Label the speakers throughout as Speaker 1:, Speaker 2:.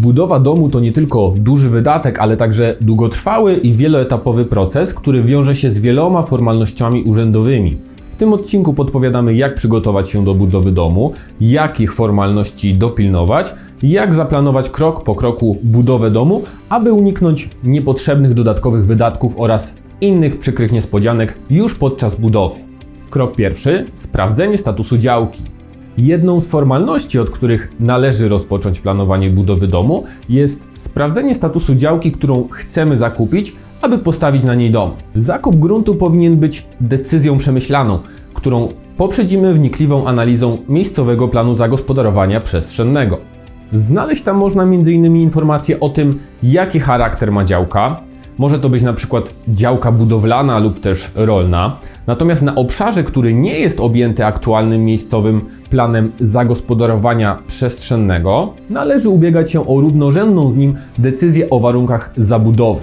Speaker 1: Budowa domu to nie tylko duży wydatek, ale także długotrwały i wieloetapowy proces, który wiąże się z wieloma formalnościami urzędowymi. W tym odcinku podpowiadamy, jak przygotować się do budowy domu, jakich formalności dopilnować, jak zaplanować krok po kroku budowę domu, aby uniknąć niepotrzebnych dodatkowych wydatków oraz innych przykrych niespodzianek już podczas budowy. Krok pierwszy: sprawdzenie statusu działki. Jedną z formalności, od których należy rozpocząć planowanie budowy domu, jest sprawdzenie statusu działki, którą chcemy zakupić, aby postawić na niej dom. Zakup gruntu powinien być decyzją przemyślaną, którą poprzedzimy wnikliwą analizą miejscowego planu zagospodarowania przestrzennego. Znaleźć tam można m.in. informacje o tym, jaki charakter ma działka. Może to być na przykład działka budowlana lub też rolna. Natomiast na obszarze, który nie jest objęty aktualnym miejscowym planem zagospodarowania przestrzennego, należy ubiegać się o równorzędną z nim decyzję o warunkach zabudowy.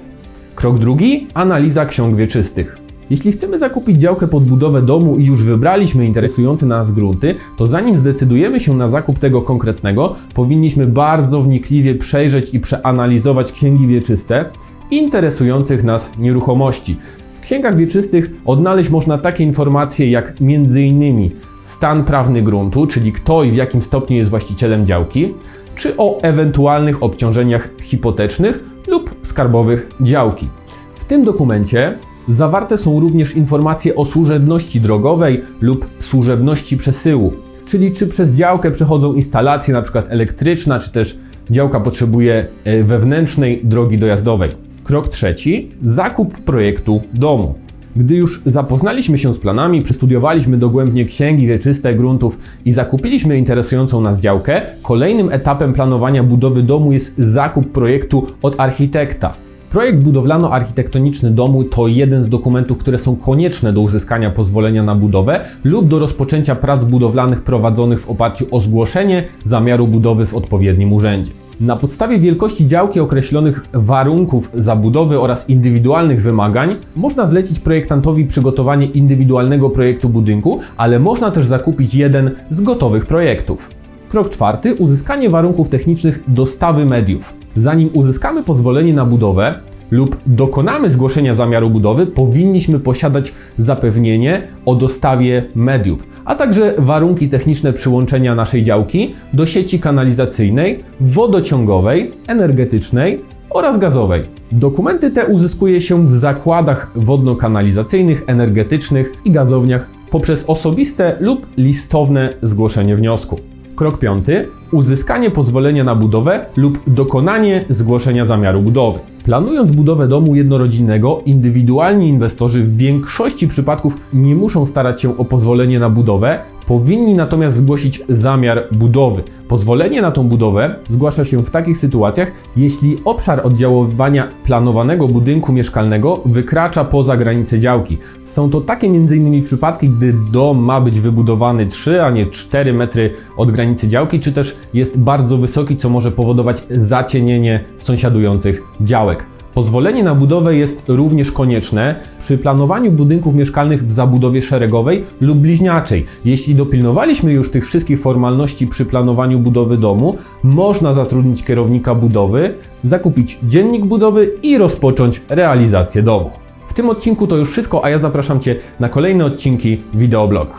Speaker 1: Krok drugi: analiza ksiąg wieczystych. Jeśli chcemy zakupić działkę pod budowę domu i już wybraliśmy interesujące nas grunty, to zanim zdecydujemy się na zakup tego konkretnego, powinniśmy bardzo wnikliwie przejrzeć i przeanalizować księgi wieczyste interesujących nas nieruchomości. W księgach wieczystych odnaleźć można takie informacje jak m.in. stan prawny gruntu, czyli kto i w jakim stopniu jest właścicielem działki, czy o ewentualnych obciążeniach hipotecznych lub skarbowych działki. W tym dokumencie zawarte są również informacje o służebności drogowej lub służebności przesyłu, czyli czy przez działkę przechodzą instalacje np. elektryczna, czy też działka potrzebuje wewnętrznej drogi dojazdowej. Krok trzeci: zakup projektu domu. Gdy już zapoznaliśmy się z planami, przestudiowaliśmy dogłębnie księgi wieczyste gruntów i zakupiliśmy interesującą nas działkę, kolejnym etapem planowania budowy domu jest zakup projektu od architekta. Projekt budowlano-architektoniczny domu to jeden z dokumentów, które są konieczne do uzyskania pozwolenia na budowę lub do rozpoczęcia prac budowlanych prowadzonych w oparciu o zgłoszenie zamiaru budowy w odpowiednim urzędzie. Na podstawie wielkości działki, określonych warunków zabudowy oraz indywidualnych wymagań można zlecić projektantowi przygotowanie indywidualnego projektu budynku, ale można też zakupić jeden z gotowych projektów. Krok czwarty: uzyskanie warunków technicznych dostawy mediów. Zanim uzyskamy pozwolenie na budowę lub dokonamy zgłoszenia zamiaru budowy, powinniśmy posiadać zapewnienie o dostawie mediów, a także warunki techniczne przyłączenia naszej działki do sieci kanalizacyjnej, wodociągowej, energetycznej oraz gazowej. Dokumenty te uzyskuje się w zakładach wodno-kanalizacyjnych, energetycznych i gazowniach poprzez osobiste lub listowne zgłoszenie wniosku. Krok piąty: uzyskanie pozwolenia na budowę lub dokonanie zgłoszenia zamiaru budowy. Planując budowę domu jednorodzinnego, indywidualni inwestorzy w większości przypadków nie muszą starać się o pozwolenie na budowę, powinni natomiast zgłosić zamiar budowy. Pozwolenie na tą budowę zgłasza się w takich sytuacjach, jeśli obszar oddziaływania planowanego budynku mieszkalnego wykracza poza granice działki. Są to takie m.in. przypadki, gdy dom ma być wybudowany 3, a nie 4 metry od granicy działki, czy też jest bardzo wysoki, co może powodować zacienienie sąsiadujących działek. Pozwolenie na budowę jest również konieczne przy planowaniu budynków mieszkalnych w zabudowie szeregowej lub bliźniaczej. Jeśli dopilnowaliśmy już tych wszystkich formalności przy planowaniu budowy domu, można zatrudnić kierownika budowy, zakupić dziennik budowy i rozpocząć realizację domu. W tym odcinku to już wszystko, a ja zapraszam Cię na kolejne odcinki wideobloga.